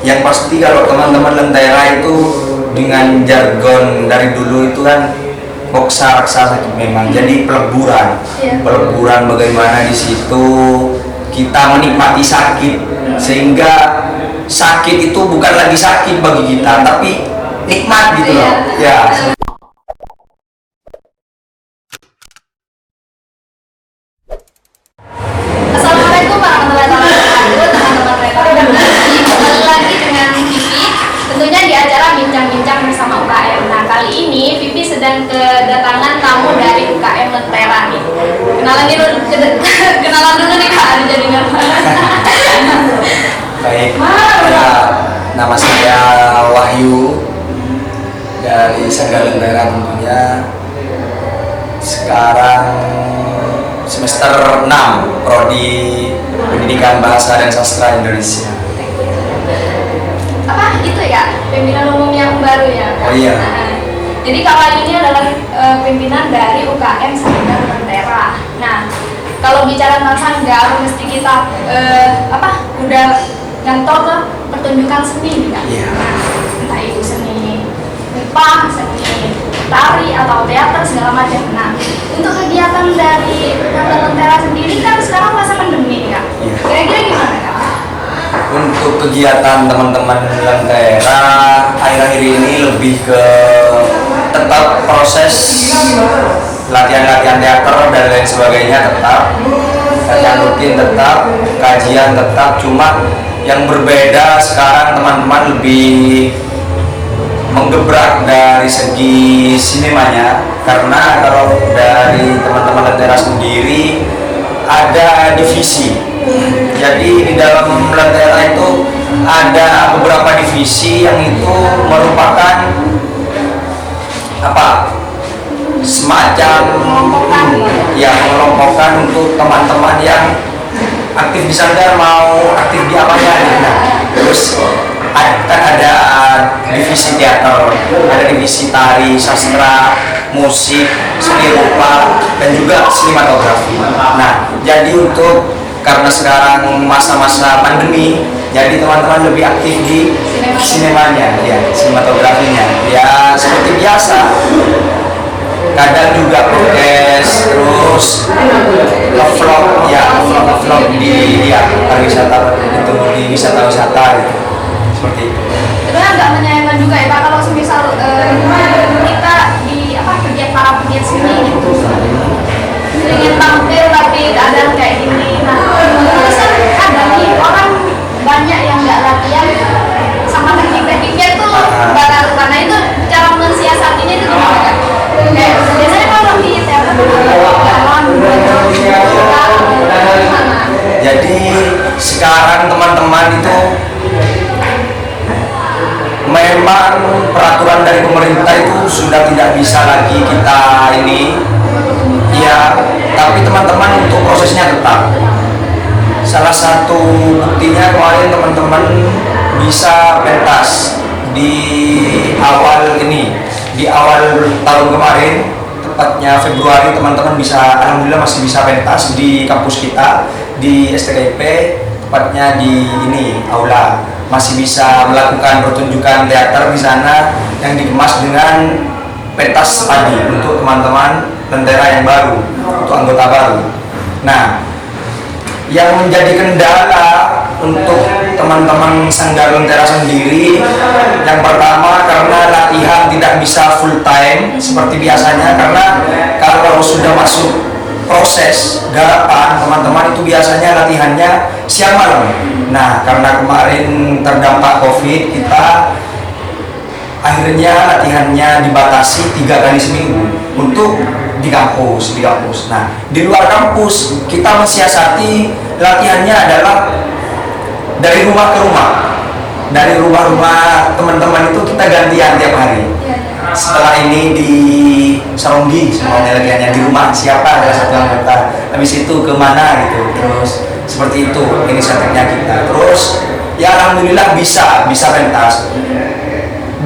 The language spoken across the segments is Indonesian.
Yang pasti kalau teman-teman Lentera itu dengan jargon dari dulu itu kan moksa raksa sakit memang. Jadi peleburan, peleburan bagaimana di situ kita menikmati sakit sehingga sakit itu bukan lagi sakit bagi kita tapi nikmat gitu loh. Ya. Assalamualaikum warahmatullahi wabarakatuh, teman-teman rekan. Kembali lagi dengan Vivi, tentunya di acara bincang-bincang bersama UKM. Nah, kali ini Vivi sedang kedatangan tamu dari UKM Lentera nih. Kenalan dulu nih Kak, jadi nama. Baik, ya, nama saya Wahyu dari Sanggar Lentera tentunya. Sekarang semester 6 Prodi Pendidikan Bahasa dan Sastra Indonesia. Apa itu ya? Pimpinan umum yang baru ya? Oh iya. Nah, jadi kawan ini adalah pimpinan dari UKM Sanggar Lentera. Nah, kalau bicara tentang sanggar mesti kita udah ngantor ke pertunjukan seni kan? Iya. Nah, entah itu seni rupa, seni tari atau teater segala macam. Nah, untuk kegiatan dari Sanggar Lentera sendiri kan sekarang masa pandemi kan? Iya. Kira-kira gimana Kak? Untuk kegiatan teman-teman Lentera akhir-akhir ini lebih ke tetap proses latihan-latihan teater dan lain sebagainya, tetap latihan rutin, tetap kajian, tetap. Cuma yang berbeda sekarang teman-teman lebih menggebrak dari segi sinemanya, karena kalau dari teman-teman Lentera sendiri ada divisi. Jadi di dalam Lentera itu ada beberapa divisi yang itu merupakan semacam mengelompokkan untuk teman-teman yang aktif di sanggar mau aktif di apanya. Nah, terus kan ada divisi teater, ada divisi tari, sastra, musik, seni rupa, dan juga sinematografi. Nah, jadi karena sekarang masa-masa pandemi, jadi teman-teman lebih aktif di sinemanya, ya, sinematografinya. Ya, seperti biasa. Kadang juga podcast, terus vlog di pariwisata, itu di wisata-wisata gitu. Seperti itu. Itu agak menyayangkan juga ya Pak, kalau misal kita di para pegiat seni gitu ingin tampil tapi keadaan kayak gini. Nah, terus kan ada nih orang banyak yang nggak latihan sama teknik-tekniknya tuh baru, karena itu cara mensiasatinya itu gimana kan? Kayak biasanya kalau di teater jadi sekarang teman-teman itu memang peraturan dari pemerintah itu sudah tidak bisa lagi kita ini, ya, tapi teman-teman untuk prosesnya tetap. Salah satu buktinya kemarin teman-teman bisa pentas di awal tahun kemarin, tepatnya Februari, teman-teman bisa, alhamdulillah masih bisa pentas di kampus kita di STKIP, tepatnya di aula, masih bisa melakukan pertunjukan teater di sana yang dikemas dengan pentas tadi untuk teman-teman Lentera yang baru, untuk anggota baru. Nah, yang menjadi kendala untuk teman-teman Sanggar Lentera sendiri, yang pertama karena latihan tidak bisa full time seperti biasanya, karena kalau sudah masuk proses garapan, teman-teman itu biasanya latihannya siang malam. Nah, karena kemarin terdampak COVID, kita akhirnya latihannya dibatasi 3 kali seminggu untuk di kampus. Nah, di luar kampus kita mensiasati latihannya adalah dari rumah ke rumah. Dari rumah-rumah teman-teman itu kita gantian tiap hari. Setelah ini di Saronggi semuanya latihannya di rumah siapa adalah satu anggota. Habis itu kemana gitu. Terus seperti itu inisiatifnya kita. Terus ya alhamdulillah bisa pentas.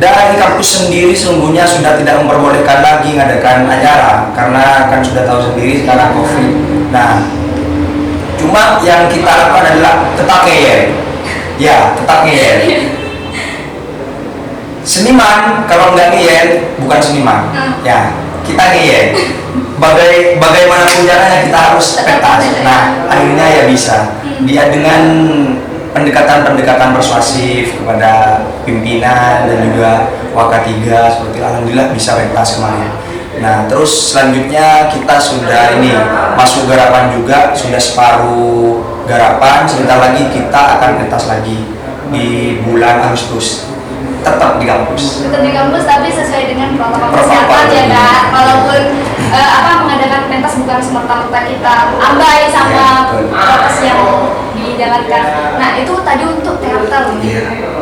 Dan kampus sendiri sesungguhnya sudah tidak memperbolehkan lagi mengadakan acara karena kan sudah tahu sendiri sekarang COVID. Nah, cuma yang kita lakukan adalah tetap ngeyel. Ya, tetap ngeyel. Seniman kalau nggak ngeyel bukan seniman. Ya, kita ngeyel. Bagaimanapun caranya kita harus pentas. Nah, akhirnya ya bisa. Dia dengan pendekatan-pendekatan persuasif kepada pimpinan dan juga Waka 3 seperti alhamdulillah bisa pentas kemarin. Nah, terus selanjutnya kita sudah ini masuk garapan juga, sudah separuh garapan. Sebentar lagi kita akan pentas lagi di bulan Agustus. Tetap di kampus. Tetap di kampus tapi sesuai dengan protokol kesehatan ya Kak. Walaupun mengadakan pentas bukan semata-mata kita abai sama prokes yang dijalankan. Nah, itu tadi untuk teater.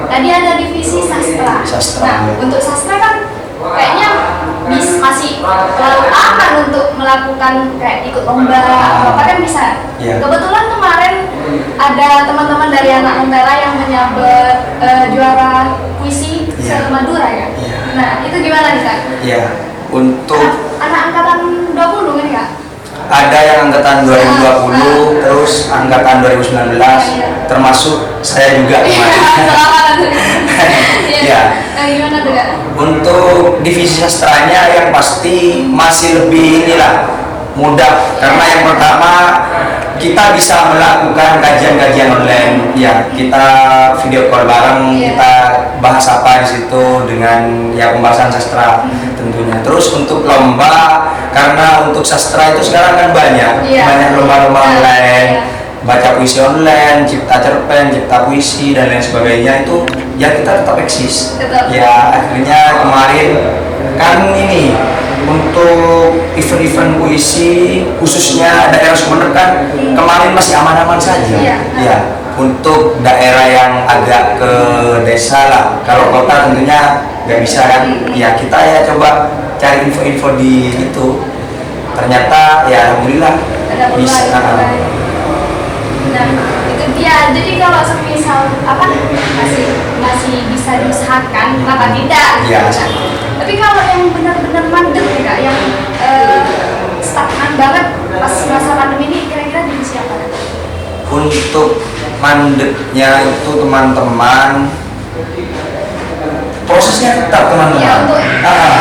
Tadi ada divisi sastra. Nah, untuk sastra kan kayaknya masih terlalu aman untuk melakukan kayak ikut lomba apa kan bisa. Kebetulan kemarin ada teman-teman dari anak Lentera yang menyabet juara puisi se-Madura ya. Nah, itu gimana nih Kak? Iya, untuk anak angkatan 20 kan Kak? Ada yang angkatan 2020, terus angkatan 2019, termasuk saya juga kemarin. Ya. Gimana tuh Kak? Untuk divisi sastranya yang pasti masih lebih inilah mudah, karena yang pertama kita bisa melakukan kajian-kajian online. Ya, kita video call bareng, kita bahas apa di situ dengan ya pembahasan sastra tentunya. Terus untuk lomba, karena untuk sastra itu sekarang kan banyak lomba-lomba online, baca puisi online, cipta cerpen, cipta puisi dan lain sebagainya, itu ya kita tetap eksis. Ya akhirnya kemarin kan ini untuk event-event puisi khususnya daerah Sumeneb kan kemarin masih aman-aman saja. Ya, untuk daerah yang agak ke desa lah, kalau kota tentunya nggak bisa kan. Ya kita ya coba cari info-info di itu, ternyata ya alhamdulillah bisa. Nah, itu dia. Jadi kalau semisal masih bisa diusahakan, kenapa tidak? Tapi kalau yang benar-benar mandek nih Kak, yang stagnan banget pas masa pandemi ini, kira-kira di siapa? Untuk mandeknya itu teman-teman, prosesnya tetap teman-teman.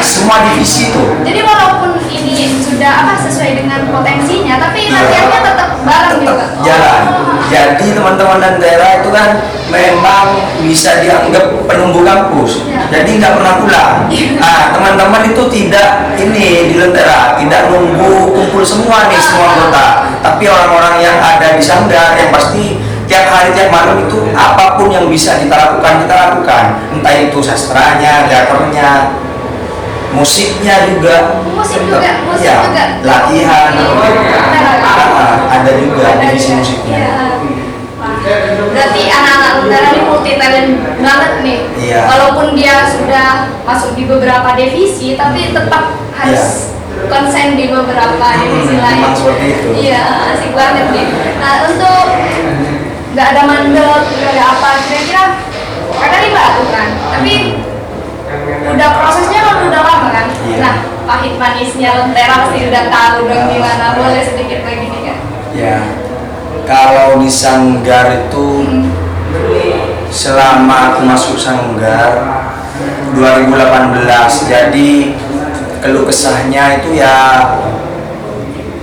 Semua divisi itu. Jadi walaupun ini sudah sesuai dengan potensinya, tapi latihannya tetap bareng gitu Kak? Jalan. Jadi teman-teman dan daerah itu kan memang bisa dianggap penunggu kampus. Jadi nggak pernah pulang. Teman-teman itu tidak ini di Lentera, tidak nunggu kumpul semua anggota. Tapi orang-orang yang ada di Sanggar yang pasti tiap hari tiap malam itu apapun yang bisa kita lakukan, entah itu sastranya, teaternya, musiknya juga. Musik juga. Latihan. Ada juga divisi musiknya. Berarti anak-anak Lentera ini multi talent banget nih. Walaupun dia sudah masuk di beberapa divisi, tapi tetap harus konsen di beberapa divisi lain. Iya, asik banget nih. Nah, untuk nggak ada mandek, nggak ada apa, kira-kira Kakak ini lakukan. Tapi udah prosesnya kan udah lama kan. Nah, pahit manisnya Lentera pasti udah tahu dong gimana. Boleh sedikit lagi nih Kak? Ya, kalau di Sanggar itu selama aku masuk Sanggar 2018, jadi keluh kesahnya itu ya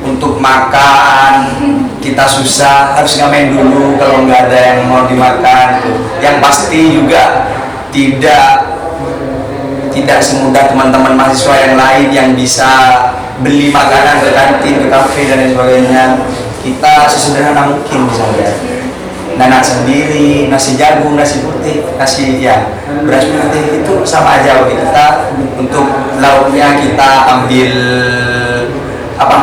untuk makan kita susah, harus ngamen dulu kalau nggak ada yang mau dimakan. Yang pasti juga tidak semudah teman-teman mahasiswa yang lain yang bisa beli makanan ke kantin, ke kafe dan lain sebagainya. Kita sesederhana mungkin misalnya nanak sendiri, nasi jagung, nasi putih, beras putih, itu sama aja bagi kita. Untuk lauknya kita ambil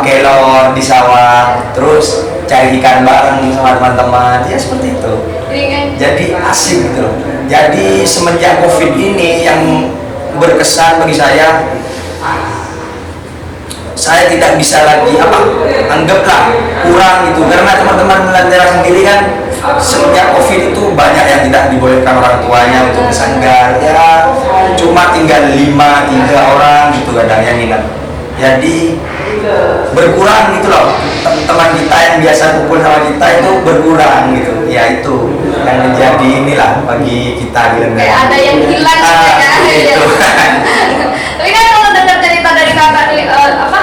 kelor di sawah, terus cari ikan bareng sama teman-teman, ya seperti itu. Jadi asik gitu loh. Jadi semenjak COVID ini yang berkesan bagi saya tidak bisa lagi anggaplah kurang gitu, karena teman-teman Lentera sendiri kan semenjak COVID itu banyak yang tidak dibolehkan orang tuanya untuk ke Sanggar, ya cuma tinggal 3 orang gitu kadang yang ingat. Jadi berkurang gitu loh, teman kita yang biasa kumpul sama kita itu berkurang gitu. Ya itu yang menjadi inilah bagi kita di Lentera. Ada yang hilang gitu kan. itu. Tapi kan kalau dengar cerita dari kakak nih, apa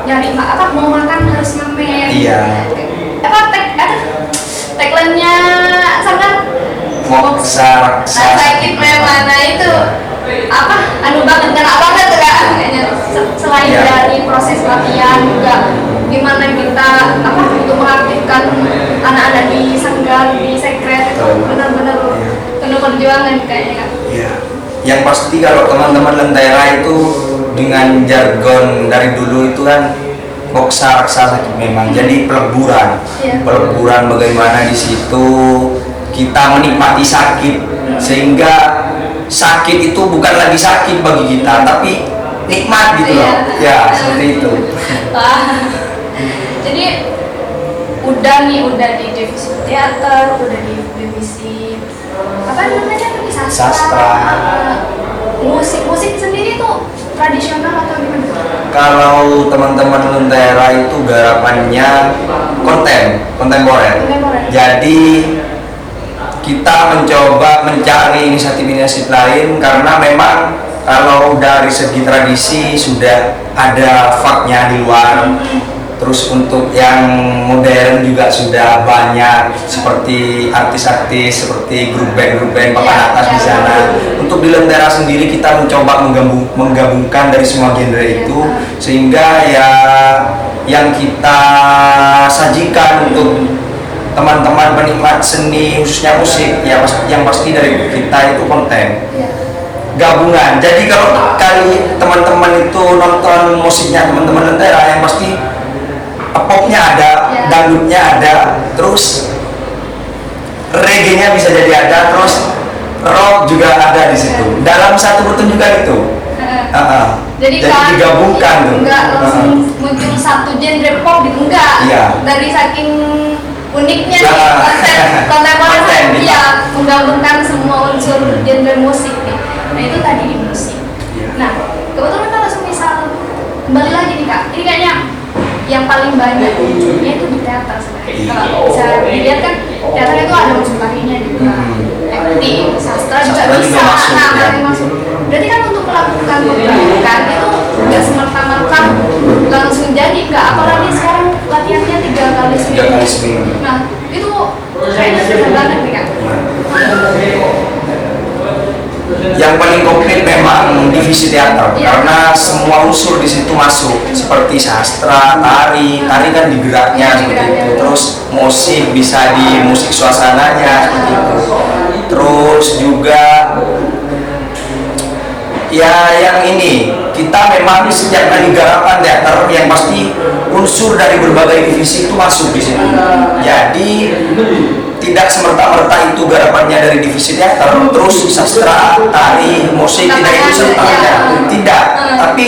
nyari apa mau makan harus ngamen. Iya. Apa tagline-nya sangat Moksa raksa. sakit memang. Nah itu apa anu banget kena banget tuh kak. Kayaknya selain Iya. dari proses latihan juga gimana kita apa untuk mengaktifkan anak-anak di sanggar di sekret itu Betul. benar-benar Iya. penuh perjuangan kayaknya kan. Iya. Yang pasti kalau teman-teman Lentera itu dengan jargon dari dulu itu kan moksa raksa sakit memang. Jadi peleburan. Iya. Peleburan bagaimana di situ kita menikmati sakit sehingga sakit itu bukan lagi sakit bagi kita tapi nikmat gitu loh. Ya, seperti itu. Wah. Jadi udah di divisi teater, udah di divisi apa namanya tadi Sastra. Musik sendiri tuh tradisional atau gimana? Kalau teman-teman Lentera itu garapannya kontemporer. Kontemporer. Jadi kita mencoba mencari inisiatif-inisiatif lain karena memang kalau dari segi tradisi sudah ada faknya di luar. Terus untuk yang modern juga sudah banyak seperti artis-artis, seperti grup band papan atas di sana. Untuk di Lentera sendiri kita mencoba menggabungkan dari semua genre itu sehingga ya yang kita sajikan untuk teman-teman penikmat seni khususnya musik ya yang pasti dari kita itu konten gabungan. Jadi kalau kali teman-teman itu nonton musiknya teman-teman Lentera yang pasti popnya ada, dangdutnya ada, terus reggae-nya bisa jadi ada, terus rock juga ada di situ. Dalam satu pertunjukan itu. Jadi digabungkan tuh. Enggak langsung muncul satu genre pop gitu enggak. Iya. Dari saking uniknya Ya. nih kontemporer Konten, ya menggabungkan semua unsur genre musik nih. Nah itu tadi di musik. Iya. Nah kebetulan kalau misal kembali lagi nih kak, ini kayaknya yang paling banyak unsurnya itu di teater sebenarnya. Kalau bisa dilihat kan teater itu ada unsur tarinya juga, acting, sastra juga Sastra bisa. juga masuk, Nah, ya. masuk. Berarti kan untuk melakukan pembentukan itu nggak semerta-merta langsung jadi nggak, apalagi sekarang latihannya 3 kali seminggu. 3 kali seminggu. Nah itu kayaknya susah banget nih kak. Yang paling komplit memang divisi teater Iya. karena semua unsur di situ masuk seperti sastra, tari kan digeraknya Iya, seperti digeraknya. itu. Terus musik bisa di musik suasananya seperti itu. Terus juga ya yang ini kita memang setiap kali garapan teater yang pasti unsur dari berbagai divisi itu masuk di situ. Jadi tidak semerta-merta itu garapannya dari divisi teater terus sastra, tari, musik tidak itu sertanya. Tidak, tapi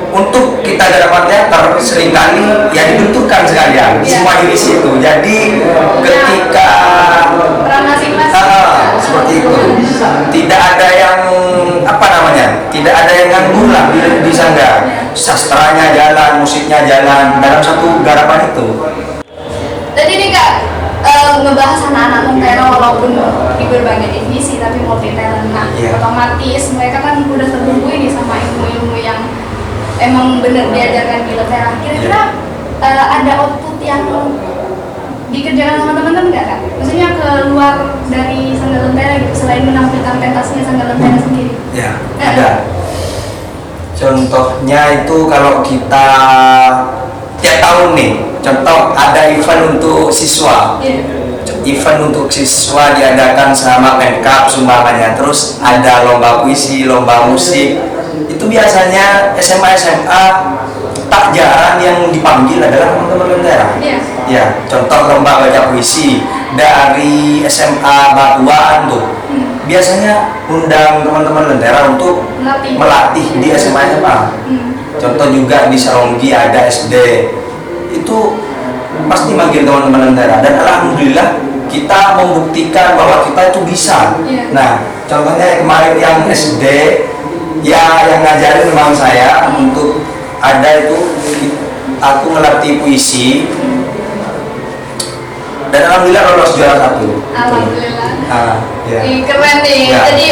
untuk kita garapan teater seringkali ya dibenturkan sekalian semua divisi itu. Jadi ketika Peran masing-masing. seperti itu tidak ada yang apa namanya tidak ada yang nganggur lah di sanggar. Sastranya jalan, musiknya jalan dalam satu garapan itu. Tadi nih kak ngebahas anak-anak Lentera walaupun di berbagai divisi tapi multi talent. Nah, otomatis mereka kan udah terbumbui nih sama ilmu-ilmu yang emang bener diajarkan di Lentera. Kira-kira ada output yang dikerjakan sama teman-teman nggak kak? Maksudnya keluar dari Sanggar Lentera gitu selain menampilkan pentasnya Sanggar Lentera sendiri? Ya, ada. Contohnya itu kalau kita tiap tahun nih, contoh ada event untuk siswa. Event untuk siswa diadakan sama Pemkab sumbangannya. Terus ada lomba puisi, lomba musik. Itu biasanya SMA tak jarang yang dipanggil adalah teman-teman Lentera. Ya, contoh lomba baca puisi dari SMA Batuan tuh. Biasanya undang teman-teman Lentera untuk melatih di SMA. Contoh juga di Saronggi ada SD. Itu pasti manggil teman-teman Lentera dan alhamdulillah kita membuktikan bahwa kita itu bisa. Nah, contohnya kemarin yang SD ya yang ngajarin memang saya untuk ada itu aku ngelatih puisi dan alhamdulillah lolos juara 1. Alhamdulillah. Ya. Keren nih. Ya. Jadi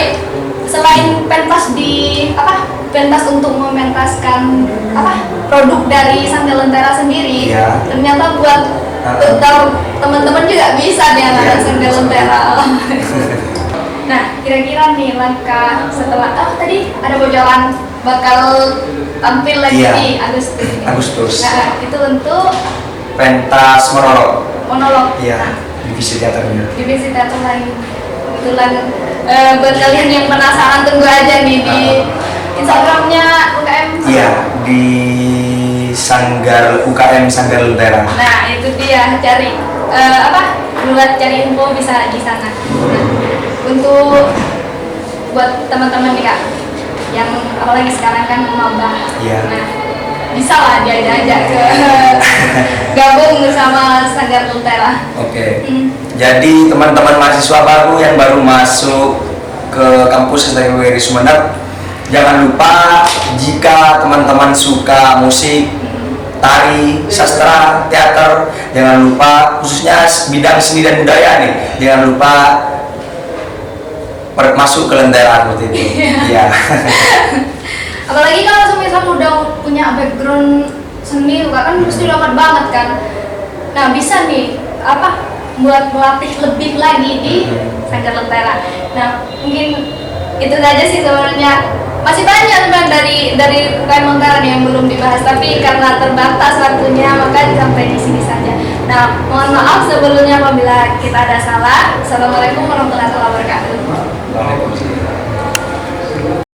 selain pentas di pentas untuk mementaskan produk dari Sanggar Lentera sendiri, Iya. ternyata buat teman-teman juga bisa nih anak Sanggar Lentera. Nah, kira-kira nih langkah setelah tadi ada bocoran bakal tampil lagi Iya. di Agustus. Agustus. Nah, itu untuk Pentas monolog. Iya, Nah, divisi teaternya. divisi teater lain. Kebetulan buat kalian yang penasaran, tunggu aja nih di Instagramnya UKM. Iya, di Sanggar UKM Sanggar Lentera. Nah, itu dia, cari buat cari info bisa di sana. Nah, untuk buat teman-teman nih Kak, yang apalagi sekarang kan maba. Iya. Nah, bisa lah diajak ke gabung bersama Sanggar Lentera. Oke. Jadi teman-teman mahasiswa baru yang baru masuk ke kampus STMWRI Sumeneb, jangan lupa jika teman-teman suka musik, tari, sastra, teater, jangan lupa khususnya bidang seni dan budaya nih, jangan lupa masuk ke Lentera seperti itu. Iya. Apalagi kalau semisal udah punya background seni kan pasti dapat banget kan. Nah, bisa nih buat melatih lebih lagi di Sanggar Lentera. Nah, mungkin itu saja sih sebenarnya. Masih banyak sebenarnya dari UKM Lentera nih yang belum dibahas, tapi karena terbatas waktunya maka sampai di sini saja. Nah, mohon maaf sebelumnya apabila kita ada salah. Assalamualaikum warahmatullahi wabarakatuh. Waalaikumsalam.